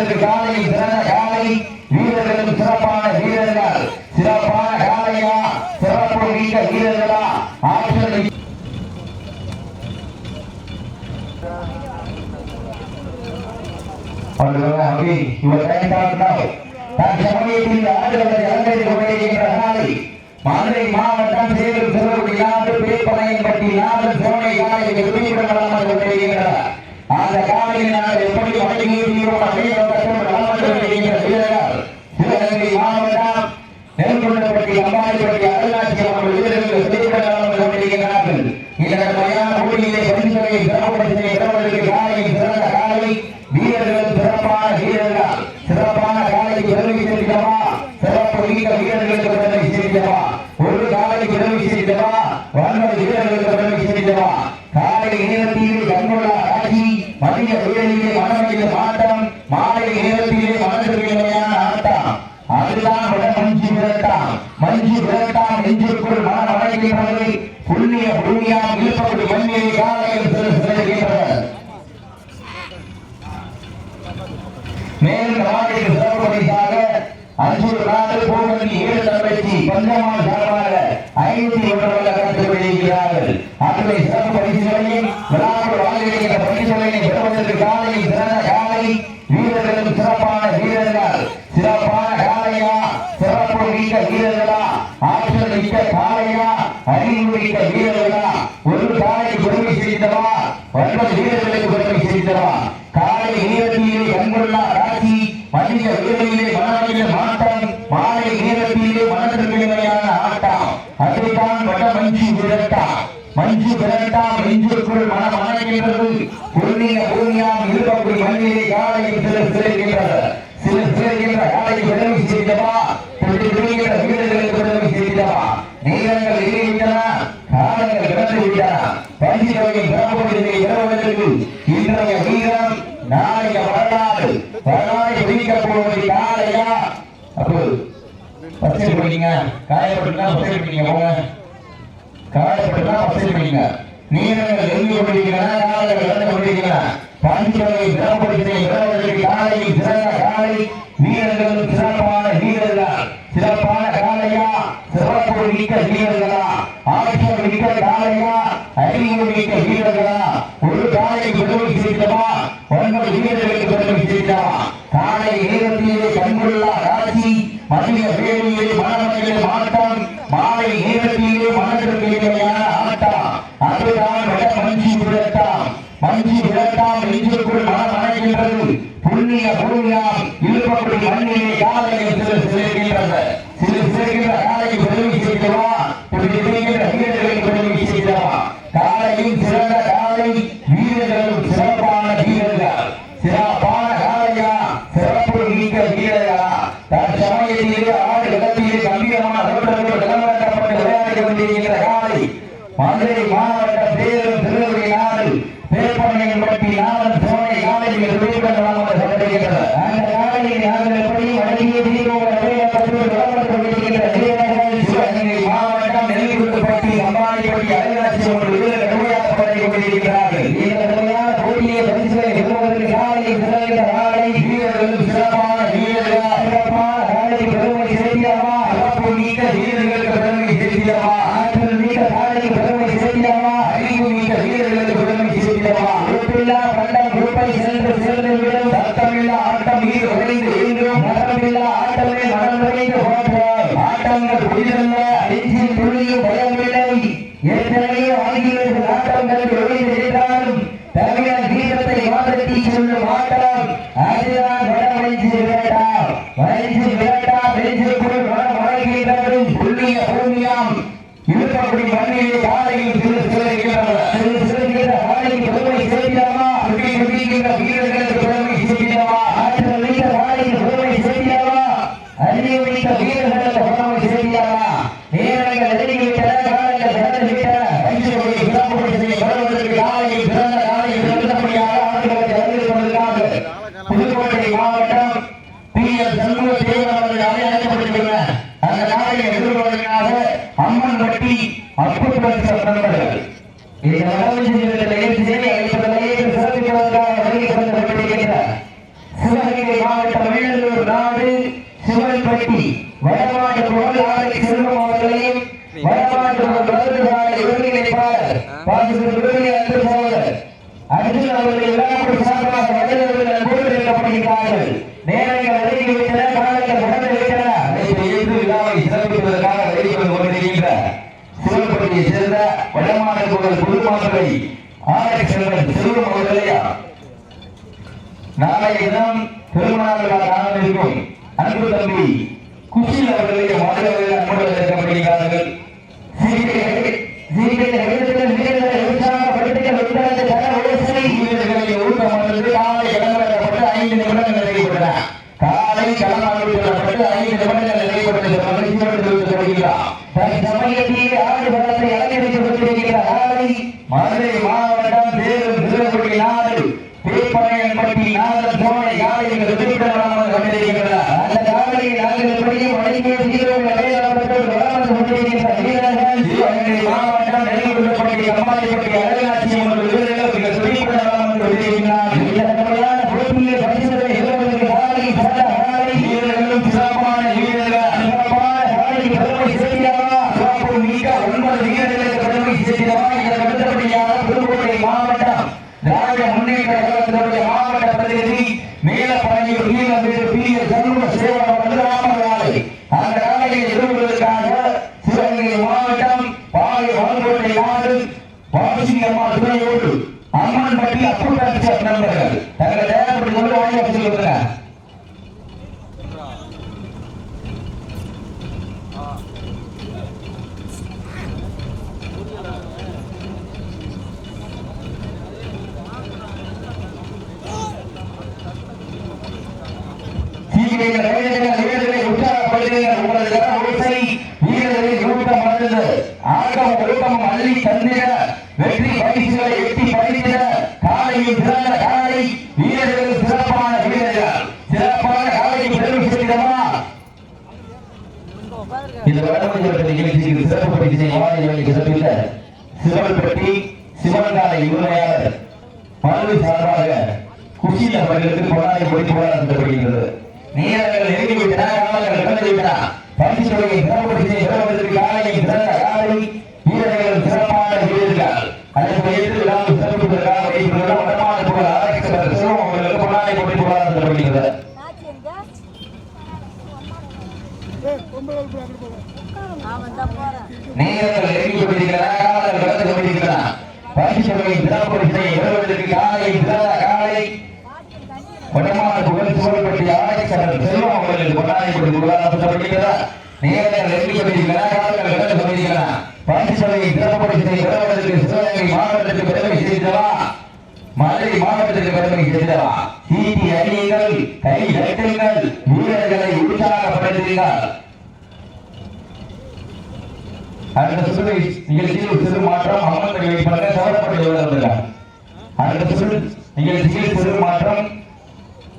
பெறுவதற்கு காலையில் சிறந்த காலை வீரர்களும் சிறப்பான வீரர்கள் சிறப்பான காலையா சிறப்பு மிக்க வீரர்களா ஆற்றல் மதுரை மாவட்டம் சேலம் சிறுகுடி நாடு பேப்பனையன்பட்டி நாடு சோனை காலையில் வெற்றிகரமாக கொண்டிருக்கிறார். அந்த காலையில் நாங்கள் எப்படி வழங்கியிருக்கிறோம் வீரர்கள் சிவகங்கை மாவட்டம் நெல்கொண்டப்பட்டி அம்பாடிப்பட்டி அருளாட்சி அவர்கள் வீரர்கள் வெற்றிகரமாக கொண்டிருக்கிறார்கள். இதற்கு மயான போட்டியிலே பரிசுகளை சிறப்புப்படுத்தினை பெறுவதற்கு காலையில் சிறந்த காலை வீரர்கள் சிறப்பான வீரர்கள் சிறப்பான காலைக்கு பெருமை சேர்க்கிறவா சிறப்பு மிக்க வீரர்களுக்கு பெருமை சேர்க்கிறவா ஒரு காலைக்கு பெருமை சேர்க்கிறவா 9 வீரர்களுக்கு பெருமை சேர்க்கிறவா காலை நேரத்திலே கண்கொள்ளா காட்சி மதிய வேளையிலே மனமையிலே மாட்டம் மாலை நேரத்திலே மனதிற்குமையான ஆட்டம் அதுதான் மஞ்சு விரட்டாம் நெஞ்சிற்குள் மன வழங்குகிறது புண்ணிய பூமியாம் இழுப்பது மண்ணியை காலையில் செல்கின்றது. மேலும் நாளைக்கு சிறப்பு பரிசாக 5 நாட்கள் போவதற்கு 7 தரவச்சு பஞ்சமான சார்பாக 501 கருத்து வெளியிடுகிறார்கள். அத்துறை சிறப்பு பரிசுகளையும் விழாவில் வாழ்கிற பரிசுகளையும் பெறுவதற்கு காலையில் சிறந்த காலை வீரர்களும் சிறப்பான வீரர்கள் சிறப்பான காலையா சிறப்பு மிக்க வீரர்களா ஆற்றல் மிக்க காலையா அறிவு மிக்க வீரர்களா ஒரு காலை பெருமை செய்தவா 9 வீரர்களுக்கு பெருமை செய்தவா காலை நேரத்திலே கண்கொள்ளா ராசி மதிய வேளையிலே மனமையிலே மாட்டம் மாலை நேரத்திலே மனதிற்குமையான ஆட்டம் அதுதான் வட மஞ்சு விரட்டாம் நெஞ்சுக்குள் மனம் அணைகின்றது புண்ணிய பூமியாம் இருபடி மண்ணிலே காலையில் சிலர்கின்ற காலை பெருமை செய்தவா வீரர்களுக்கு பெருமை செய்தவா நேரங்கள் இருக்கின்றன காலங்கள் இழந்து விட்டன பஞ்சு தொகையின் பெறப்படுவதை பெறுவதற்கு இன்றைய வீரம் நாளைய வரலாறு பிடிக்கப் போவது காலையா அப்போ பச்சை பண்ணிங்க காயப்பட்டுனா பச்சை பண்ணிங்க போங்க காயப்பட்டுனா பச்சை பண்ணிங்க நீரங்கள் எழுதி கொண்டிருக்கிறன காலங்கள் இழந்து கொண்டிருக்கிறன பஞ்சு தொகை பெறப்படுவதை பெறுவதற்கு காலையில் சிறந்த காலை வீரர்களும் சிறப்பான வீரர்கள் சிறப்பான காலையா சிறப்பு மிக்க வீரர்களா ஆற்றல் மிக்க காலையா அறிவு மிக்க வீரர்களா ஒரு காலை பெருமை செய்தவா 9 வீரர்களுக்கு பெருமை செய்தவா காலை நேரத்திலே கண்கொள்ளா காட்சி மதிய வேளையிலே மனமையிலே மாட்டம் மாலை நேரத்திலே மனதிற்குமையான ஆட்டம் அதுதான் மஞ்சு விரட்டாம் நெஞ்சுக்குள் மனம் அணைகின்றது புண்ணிய பூமியாம் இழுப்பப்படி மண்ணிலே காலையில் சிலர்கின்ற காலையை பெருமை செய்தவா வீரர்களுக்கு பெருமை செய்தவா காலையில் சிறந்த காலை வீரர்களும் சிறப்பான வீரர்கள் சிறப்பான காலையா சிறப்பு மிக்க வீரர்களா தற்சமயத்திலே ஆடு இடத்திலே கம்பீரமான விளம்பரப்பட்டு விளையாடி கொண்டிருக்கின்ற காலை மதுரை மாவட்டம் சேலம் சிறுகுடி நாடு பேப்பனையன்பட்டி நாடு சோனை காலையில் விளையாடலாம் சொல்லப்படுகின்றது. அந்த காலையில் நாங்கள் எப்படி வழங்கிய சிவகங்கை மாவட்டம் நெல்லிக்குப்பட்டி அம்பாடிப்பட்டி அருளாட்சி கொண்டிருக்கிறார்கள். இந்த கடுமையான போட்டியை பரிசுகளை பெறுவதற்கு காலையில் சிறந்த காலை வீரர்களும் சிறப்பான வீரர்களா சிறப்பான காலை பெருமை செய்தியவா சிறப்பு மிக்க வீரர்களுக்கு பெருமை செய்தியவா ஆற்றல் மிக்க காலை பெருமை செய்தியவா அறிவு மிக்க வீரர்களுக்கு பெருமை செய்தியவா உறுப்பில்லா பண்டம் குறுப்பை சென்று விடும் சத்தமில்லா ஆட்டம் மீது உடைந்து எங்கும் மரமில்லா ஆட்டமே மனம் நிறைந்து போன்றார் ஆட்டங்கள் புதிதல்ல அடிச்சில் துளியும் பயமில்லை ஏற்கனவே ஆங்கிலேயர்கள் ஆட்டங்கள் ஒழிந்து இருந்தாலும் தமிழர் வீரத்தை மாற்றி சொல்லும் ஆட்டம் அதுதான் வடமஞ்சி விரட்டாம் நெஞ்சுக்குள் மனம் அழைக்கின்றது புண்ணிய பூமியாம் இழுப்பப்படி மண்ணிலே காலையில் சிறுகின்ற காலைக்கு பெருமை செய்திடமா வீரர்களுக்கு பெருமை செய்திடமா ஆற்றல் மிக்க காலைக்கு பெருமை செய்திடமா அறிவு மிக்க வீரர்களுக்கு பெருமை செய்திடமா நேரங்கள் நெருங்கிவிட்டன காலங்கள் கடந்து விட்டன பஞ்சு கொடி சிறப்புப்படுத்தி வருவதற்கு காலையில் பிறந்த காலையில் பிறந்தபடியாக ஆண்டுகளுக்கு அறிந்து கொண்டிருக்கிறார்கள். புதுக்கோட்டை மாவட்டம் PL சண்முக தேவன் அவர்கள் அழைக்கப்பட்டிருக்கிறார். அந்த நாளையை எதிர்கொள்வதற்காக அம்மன்பட்டி அற்புதம் நண்பர்கள் இந்த சிவகங்கை வேகமாக வளர்ந்தவர்கள் போட்டிருக்கப்படுகிறார்கள். நேரங்கள் நெருங்கிவிட்டன, காலங்கள் கடந்து விட்டன. அனைத்து ஏற்று விழாவை சிறப்பிப்பதற்காக வெளிவந்து கொண்டிருக்கின்ற சிவப்பட்டியை சேர்ந்த வடமான புகழ் புதுமாதுரை ஆர்எக்ஸ் செல்வம் அவர்களையா நாளைய தினம் திருமணங்களால் காணவிருக்கும் அன்பு தம்பி குஷில் அவர்களுடைய மாணவர்கள் அன்புடன் சேர்க்கப்படுகிறார்கள். காலை களமாக்கப்பட்டு 5 நிமிடங்கள் நிறைவேற்றப்படுகிறார். சமயத்தில் ஆண்டு பலத்தை அலங்கரித்துக் கொண்டிருக்கிற மதுரை மாவட்டம் சேரும் திருவள்ளி நாடு பேப்பனையன்பட்டி நாதன் சோழை காலையில் எதிர்ப்பிடமாக கொண்டிருக்கிறார். அந்த காலையை நாங்கள் எப்படியும் வழங்கிய மாவட்டம் நெல்லிப்பட்டி அம்மாதிப்பட்டி அழகாட்சி வீரர்கள் மிக துடிப்பிடமாக கொண்டிருக்கிறார். இந்த முறையான போட்டியில் பரிசுகளை இழப்பதற்கு வீரர்களும் சிறப்பான வீரர்கள் சிறப்பான காலைக்கு பெருமை சேர்க்கிறவா சிறப்பு மிக 9 வீரர்களுக்கு பெருமை சேர்க்கிறவா. இதற்கு அடுத்தபடியாக புதுக்கோட்டை மாவட்டம் திராவிட முன்னேற்ற கழகத்தினுடைய மாவட்ட பிரதிநிதி மேலப்பழனியூர் வீரர் பி.எஸ். சண்முக சேவகம் காலை அந்த காலையை எதிர்கொள்வதற்காக சிவகங்கை மாவட்டம் பாவை வளங்கோட்டை நாடு வாசிங்கம்மா துணையோடு அம்மன்பட்டி அப்புறம் நண்பர்கள் தங்களை தயார்படுத்திக் கொண்டு வாங்க சொல்லுங்க. வீரர்களை உற்சாகப்படுத்துங்கள். உங்களது வீரர்களை ஊக்கம் மறந்து ஆக்கம் ஒழுக்கம் அள்ளி தந்திட வெற்றி பரிசுகளை எட்டி பறித்திட காலையில் சிறந்த காலை வீரர்கள் சிறப்பான வீரர்கள் சிறப்பான காலைக்கு பெருமை சேர்க்கிறமா. இந்த வடமொழி நிகழ்ச்சிக்கு சிறப்பு பரிசை வாழைக்கு சிறப்பித்த சிவல்பட்டி சிவன்காலை உரிமையாளர் மனு சார்பாக குஷில் அவர்களுக்கு பொன்னாடை பொறித்து போராடப்படுகிறது. நேரங்கள் நெருங்கிவிட்டன, காலங்கள் கடந்துவிட்டன. பரிசுகளை சிறப்புப்படுத்தி பெறுவதற்கு காலையில் சிறந்த காலை வீரர்கள் சிறப்பான வீரர்கள் அதற்கு எதிர்த்து விழாவில் சிறப்பிப்பதற்காக வைத்துள்ள வடமான புகழ் ஆர்எக்ஸ் செல்வம் அவர்களுக்கு பொன்னாடை பொறித்து போராடப்படுகிறது. நேரங்கள் நெருங்கி கொண்டிருக்கின்றன, காலங்கள் கடந்து கொண்டிருக்கின்றன. பரிசுகளை சிறப்புப்படுத்தி பெறுவதற்கு காலையில் சிறந்த காலை வடமான புகழ் சிவல்பட்டி ஆர்எக்ஸ் செல்வம் அவர்களுக்கு பொன்னாடை பொறித்து போராடப்படுகிறது. நேரங்கள் நெருங்கி கொண்டிருக்கின்றன, காலங்கள் கடந்து கொண்டிருக்கின்றன. பரிசுகளை சிறப்புப்படுத்தி பெறுவதற்கு சிவகங்கை மாவட்டத்திற்கு பெருமை சேர்த்தவா மதுரை மாவட்டத்திற்கு பெருமை சேர்த்தவா. சீட்டி அணியுங்கள், கை தட்டுங்கள், வீரர்களை உற்சாகப்படுத்துங்கள். அடுத்த சுற்று நிகழ்ச்சியில் சிறு மாற்றம் அம்மன் வைப்பாளர் சவரப்பட்டு வருகிறார். அடுத்த சுற்று நிகழ்ச்சியில் சிறு மாற்றம்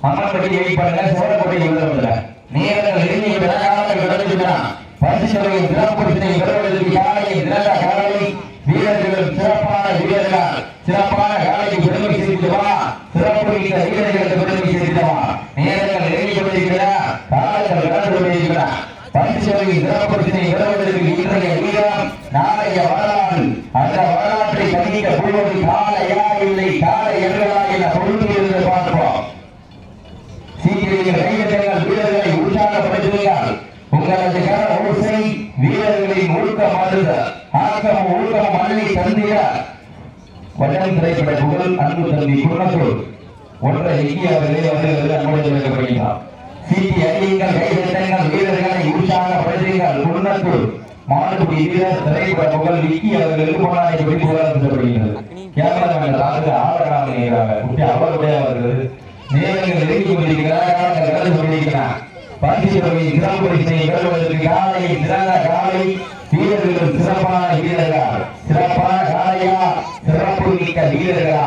அம்மன் பட்டி வைப்பாளர் சவரப்பட்டு வருகிறார். நேரங்கள் நெருங்கிவிட்டன, காலங்கள் கடந்துவிட்டன. பரிசுகளை சிறப்புப்படுத்தி பெறுவதற்கு காலையை சிறந்த காலை வீரர்கள் சிறப்பான வீரர்கள் சிறப்பான காலைக்கு பெருமை சேர்க்கிறவா சிறப்பு மிக்க வீரர்களுக்கு பெருமை சேர்க்கிறவா. நேரங்கள் நெருங்கி கொண்டிருக்கிற, காலங்கள் கடந்து கொண்டிருக்கிற. பரிசுகளை சிறப்புப்படுத்தி பெறுவதற்கு இன்றைய வீரம் நாளைய வரலாறு. அந்த வரலாற்றை கணிக்க போவது காலையா இல்லை காலை எங்களா என பொருள் பார்ப்போம். சீக்கிரம் கைதட்டங்கள், வீரர்களை உற்சாகப்படுத்துங்கள். உங்களது கர ஓசை வீரர்களின் ஒழுக்கம் அழுத ஆக்கம் ஒழுக்கம் அள்ளி தந்திர வட்டம் திரைப்பட புகழ் அன்பு தம்பி குன்னத்தூர் ஒன்றை இந்தியாவிலே வந்து அன்போடு வைக்கப்படுகிறார். சீட்டி அணியுங்கள், கைதட்டங்கள், வீரர்களை உற்சாகப்படுத்துங்கள். குன்னத்தூர் மாடுபடி வீரர் திரைப்பட புகழ் விக்கி அவர்களுக்கு பொன்னாடை பற்றி புகழப்படுகிறது. கேமராமேன் ஆடராக குட்டி அவர்களுடைய அவர்கள் நேரங்கள் நெருங்கி கொண்டிருக்கிறார், கடந்து கொண்டிருக்கிறார். பரிசுகளை சிறப்புப்படுத்தி பெறுவதற்கு காலையில் சிறந்த காலை வீரர்கள் சிறப்பான வீரர்கள் சிறப்பான காலையா சிறப்பு மிக்க வீரர்களா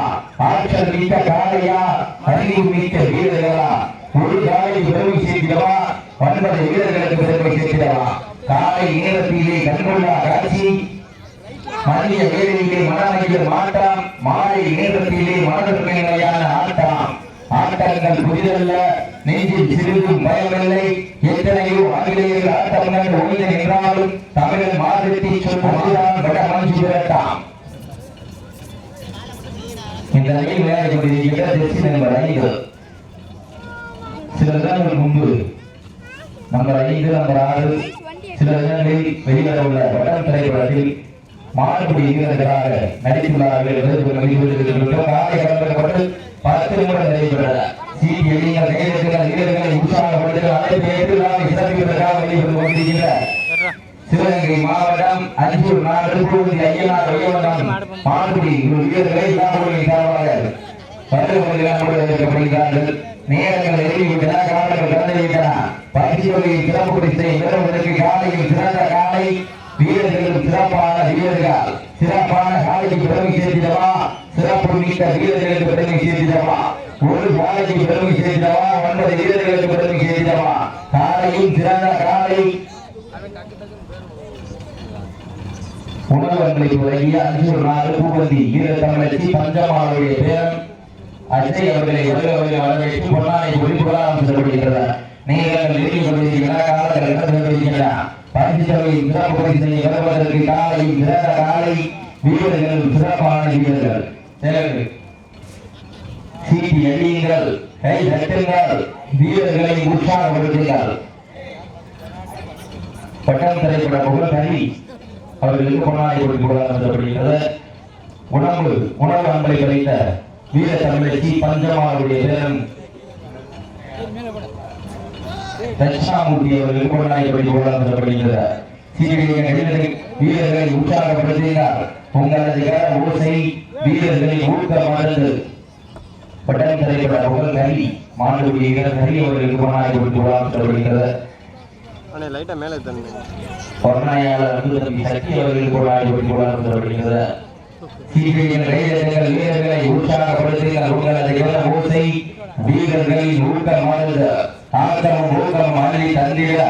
ஆற்றல் மிக்க காலையா அறிவு மிக்க வீரர்களா ஒரு காலை பெருமை சேர்க்கிறவா 9 வீரர்களுக்கு பெருமை சேர்க்கிறவா. காலை நேரத்திலே கண்கொள்ளா காட்சி, மதிய வேலையிலே மனமையில் மாற்றம், மாலை நேரத்திலே மனதிற்கு நிலையான ஆட்டம். ஆட்டங்கள் புதிதல்ல, நெஞ்சில் சிறிதும் பயமில்லை. எத்தனையோ ஆங்கிலேயர்கள் ஆட்டங்கள் ஒழிய நின்றாலும் தமிழன் மாதத்தை சொல்லுதான் வட மஞ்சு விரட்டாம். இந்த அணியில் விளையாடி கொண்டிருக்கின்ற ஜெர்சி நம்பர் 5 சில தினங்கள் முன்பு நம்பர் 5 நம்பர் 6 சில தினங்களில் வெளிவர உள்ள வட்டம் திரைப்படத்தில் மாறுபடி வீரர்களாக நடித்துள்ளார்கள் காலை கடக்கப்பட்டு 10 நிமிடம் நிறைவேற்றப்பட்டது. வீரர்களை உற்சாகப்படுத்த அழைப்பு ஏற்று நாம் சிறப்பிப்பதற்காக வெளிவந்து கொண்டிருக்கின்ற சிவகங்கை மாவட்டம் அஞ்சூர் நாடு ஐயனார் வையவனம் மாறுபடி வீரர்களை வருகிறார்கள். நேரங்கள் எழுதிவிட்டன, காலங்கள் கடந்துவிட்டன. பரிசுகளின் சிறப்பு குறித்தை பெறுவதற்கு காலையில் சிறந்த காலை வீரர்களும் சிறப்பான வீரர்கள் சிறப்பான காலைக்கு பெருமை சேர்த்திடவா, சிறப்பு மிக்க வீரர்களுக்கு பெருமை சேர்த்திடவா, ஒரு காலைக்கு பெருமை சேர்த்திடவா, 9 வீரர்களுக்கு பெருமை சேர்த்திடவா. காலையும் சிறந்த காலை உணவங்களை தொடங்கிய அஞ்சூர் நாடு பூபதி வீர தமிழச்சி பஞ்சமாவுடைய பேரன் அஜய் அவர்களை வரவேற்று பொன்னானை ஒளிபுறாமல் செல்லப்படுகின்றனர். நீங்கள் எழுதி கொண்டிருக்கின்ற காலங்கள் நடந்துகின்றன. பரிசுகளின் சிறப்பு பரிசை பெறுவதற்கு காலையும் சிறந்த காலை வீரர்கள் சிறப்பான வீரர்கள் சீட்டி அடியுங்கள், கை தட்டுங்கள், வீரர்களை உற்சாகப்படுத்துங்கள். பட்டம் திரைப்பட புகழ் கல்வி அவர்களுக்கு பொன்னாடை கொடுக்கப்படுகிறது. உணவு அன்பை கிடைத்த வீர தமிழச்சி பஞ்சமாவுடைய பேரன் தட்சிணாமூர்த்தி அவர்களுக்கு பொன்னாடை கொடுக்கப்படுகிறது. வீரர்களை உற்சாகப்படுத்தினார். உங்களது ஓசை வீரர்களை ஊக்கமடைந்து பட்டம் திரைப்பட புகழ் கல்வி மாணவர்களுடைய வீரர் கல்வி அவர்களுக்கு பொன்னாடை கொடுக்கப்படுகிறது. வீரர்களை உற்சாகப்படுத்துங்கள். உங்களது ஓசை வீரர்களின் ஊக்கமடைந்து ஆக்கமும் ஊக்கம் அள்ளி தந்திட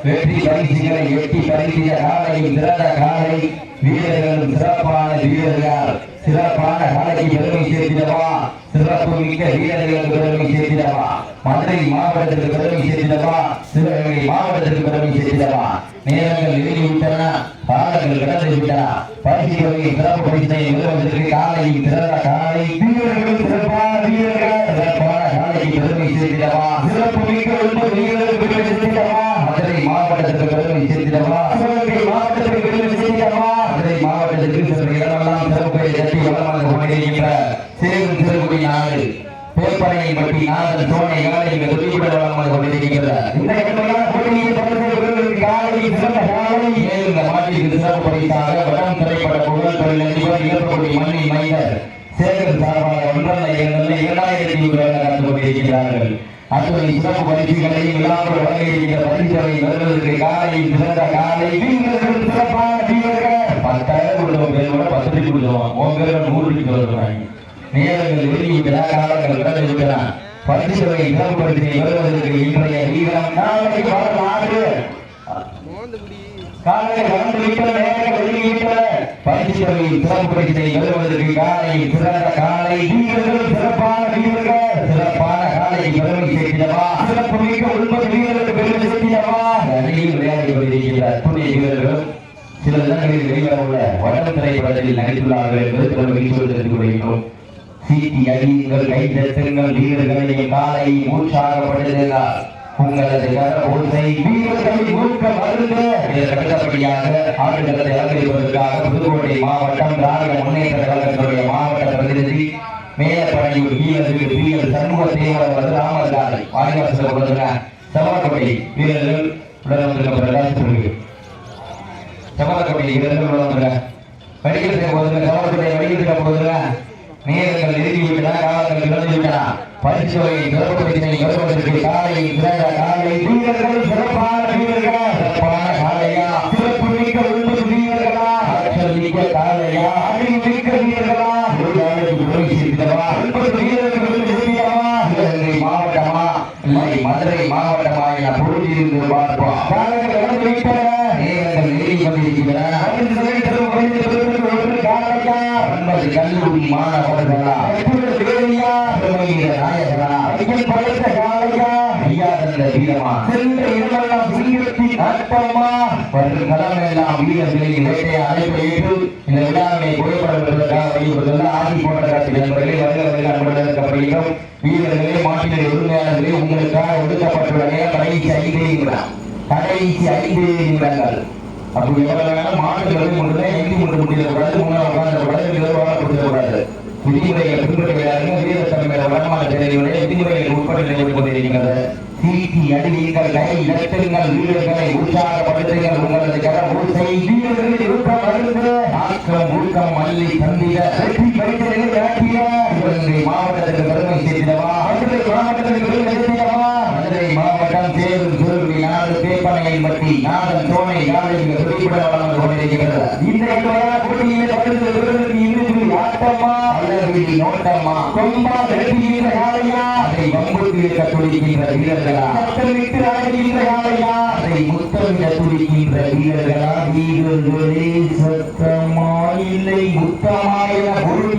வெற்றி பரிசுகளை எட்டி பரிசிய காலையும் சிறந்த காலை வீரர்களும் சிறப்பான வீரர்கள் சிறப்பான காலைக்கு பெருமை சேர்த்திடவா, சிறப்பு மிக்க வீரர்களுக்கு பெருமை சேர்த்திடவா, மதுரை மாவட்டத்திற்கு பெருமை சேர்த்திடவா, சிவகங்கை மாவட்டத்திற்கு பெருமை சேர்த்திடவா. நேரங்கள் எழுதிவிட்டன, காலங்கள் கடந்து விட்டன. பரிசுகளை சிறப்பு பரிசை பெறுவதற்கு காலையும் சிறந்த காலை வீரர்கள் சிறப்பான வீரர்கள் சிறப்பான காலைக்கு பெருமை சேர்த்திடவா, சிறப்பு மிக்க வீரர்களுக்கு பெருமை சேர்த்திடவா, மதுரை மாவட்டத்திற்கு பெருமை சேர்த்திடவா, சிவகங்கை மாவட்டத்திற்கு பெருமை சேர்த்திடவா. மதுரை மாவட்டத்திற்கு சில இடமெல்லாம் சிறப்பை தட்டி வளமாக கொண்டிருக்கின்ற சேரும் சிறுகுடி நாடு பேப்பரையை பற்றி நாதன் சோனை காலை துடிப்புட வளமாக கொண்டிருக்கிறார். இந்த இடமெல்லாம் இந்த மாட்டிற்கு சிறப்பு பரிசாக வடம் திரைப்பட புகழ் தொழிலதிபர் இழப்பக்கூடிய மண்ணின் மைந்தர் சேகர் சார்பாக 2000 காத்து கொண்டிருக்கிறார்கள். அத்துறை சிறப்பு பரிசுகளையும் விழாக்கள் வழங்கியிருக்கிற பரிசுகளை வருவதற்கு காலையில் சிறந்த காலை வீரர்கள் சிறப்பான வீரர்கள் 10,000 கொடுத்தவங்க பேரோட 10 கொடுத்தோம். உன் பேரோட 100 வருவாங்க. நேரங்கள் வெளியிட்ட காலங்கள் கடந்து விட்டன. பரிசுகளை சிறப்பு பரிசை வருவதற்கு இன்றைய வீரம் நாளை வரலாறு காலை வந்து விட்ட நேரங்கள் வெளியிட்ட பரிசுகளை சிறப்பு பரிசை வருவதற்கு காலையில் சிறந்த காலை வீரர்கள் சிறப்பான வீரர்கள் சிறப்பான காலை பெருமை சேர்த்திடவா, சிறப்பு மிக்க 9 வீரர்களுக்கு பெருமை சேர்த்திடவா. அணியில் விளையாடி கொண்டிருக்கின்ற அத்துணை வீரர்கள் சில இடங்களில் வெளிவர உள்ள வட்டம் திரைப்படத்தில் நடித்துள்ளார்கள் என்பது பெருமை தெரிந்து கொள்கிறோம். சீட்டி அடியுங்கள், கை தட்டுங்கள், வீரர்களை காலை உற்சாகப்படுத்துங்கள். உங்களது ஓசை வீரர்களை ஊக்க மருந்து கட்டப்படியாக ஆடுகளத்தை அலங்கரிப்பதற்காக புதுக்கோட்டை மாவட்டம் திராவிட முன்னேற்ற கழகத்தினுடைய மாவட்ட பிரதிநிதி மேலப்படையூர் வீரருக்கு வீரர் சண்முக தேவர் ராமதாரை வாடிவாசல் கொடுத்துங்க. சமரக்கோட்டை வீரர்கள் உடன் வந்திருக்க சமரக்கோட்டை வீரர்கள் உடன் வந்துங்க. வடிக்கிறதுக்கு போதுங்க, சமரக்கோட்டை வடிக்கிறதுக்கு போதுங்க. நேரங்கள் எழுதிவிட்டன, காலங்கள் இழந்துவிட்டன. பரிசுகளை சிறப்பு வருவதற்கு காலையில் சிறந்த காலை வீரர்கள் சிறப்பான வீரர்கள் சிறப்பான காலையா, சிறப்பு மிக்க 9 வீரர்களா, ஆற்றல் மிக்க காலையா, அறிவு மிக்க வீரர்களா, ஒரு காலைக்கு பெருமை சேர்த்திடவா, 9 வீரர்கள் சேர்த்திடவா. சிவகங்கை மாவட்டமா இல்லை மதுரை மாவட்டமா என பொருளிலிருந்து பார்ப்போம். காலங்கள் கடந்து விட்டன, நேரங்கள் எழுதி கொண்டிருக்கின்றன. கல்லூரி மாணவர்களா வீரர்களின் வேட்டையை அழைப்பு ஏற்று இந்த விழாவினை புகைப்படம் என்பதற்காக வழிபடுவதில் ஆட்சி போன்ற காட்சி நண்பர்களே வருகிறவர்கள் அன்புடன் வீரர்களே மாட்டினை உரிமையாளர்களே உங்களுக்காக ஒதுக்கப்பட்டுள்ள நேரம் கடைசி 5 நிமிடம். அப்படி எவ்வளவு வேணாலும் மாட்டுகள் கொண்டு எங்கி கொண்டு முடியக்கூடாது. முன்னாள் உட்கார்ந்தக்கூடாது. நிர்வாகம் கொடுக்கக்கூடாது. விதிமுறைகளை பின்பற்றுகிறார்கள். வீரத்தன்மை வடமான தெரிவியுடைய விதிமுறைகள் உட்பட்டு நிலையில் கொண்டிருக்கிறது. சீட்டி அடிவீர்கள், கை இலட்டுங்கள், வீரர்களை உற்சாகப்படுத்துங்கள். உங்களது கரபூசை வீரர்களை ஊக்கம் அழுந்த ஆக்கம் ஊக்கம் அள்ளி தந்திட வெற்றி பரிசுகளை இறக்கிய சிவகங்கை மாவட்டத்திற்கு பெருமை சேர்த்திடவா? மதுரை மாவட்டத்திற்கு பெருமை சேர்த்திடவா? மதுரை மாவட்டம் சேரும் சுருவி நாடு பேப்பனையில் பற்றி நாதன் தோணை நாடுகள் குறிப்பிட வளர்ந்து கொண்டிருக்கிறது. இன்றைய போட்டியில் ஆட்டமா அல்லது நோட்டமா கொம்பா வெற்றிகின்ற யாரையா அதை வம்புக்கு துடிக்கின்ற வீரர்களா? சத்தமிட்டு ஆடுகின்ற யாரையா அதை முத்தமிட துடிக்கின்ற வீரர்களா? வீரர்களே சத்தமா இல்லை முத்தமா என பொருள்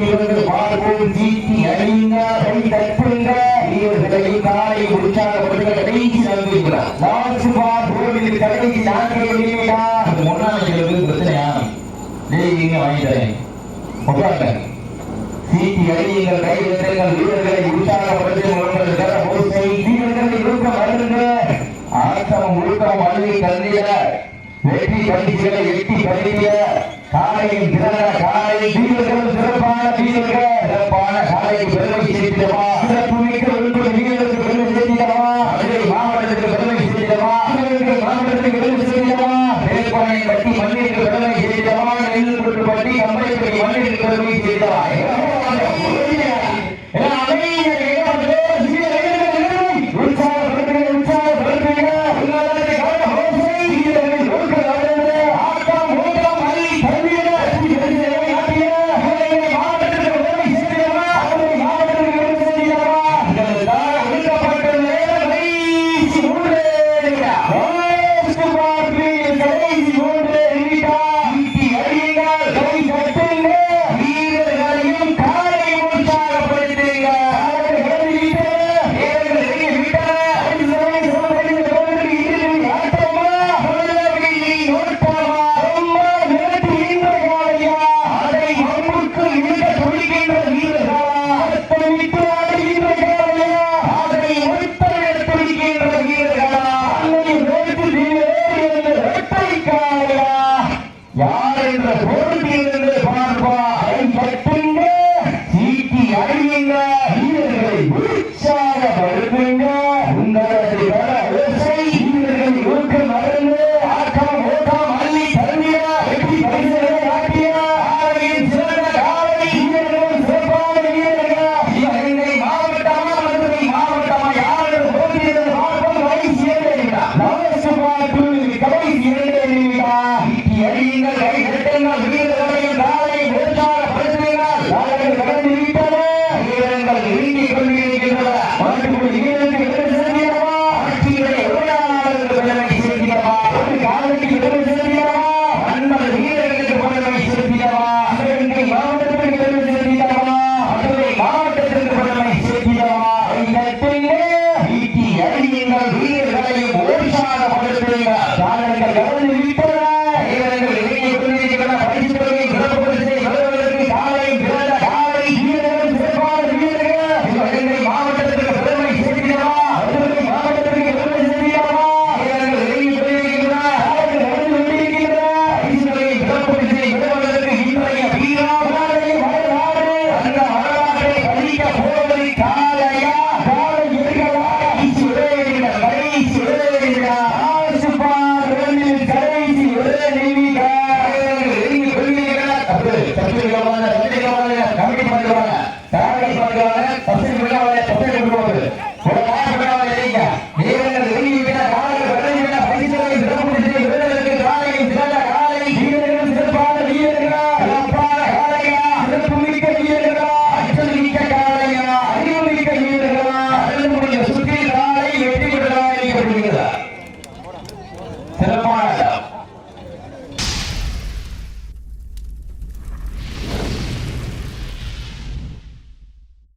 பார்ப்போம். சீட்டி அழிங்க கை தட்டுங்க. வீரர்களை காலை உற்சாகப்படுத்த கடைசி நம்பிக்கிறார். கடைசி 4 முன்னாள் பிரச்சனையா? நீங்க வாங்கிட்டேன் உட்கார்ந்த சீட்டி அடியுங்கள், கை தட்டுங்கள், வீரர்களை உற்சாகப்படுத்த வீரர்களை ஊக்கம் அழுங்க ஆட்டம் ஊக்கம் அழுகி தந்திட வெற்றி பரிசுகளை எட்டி பரிசிய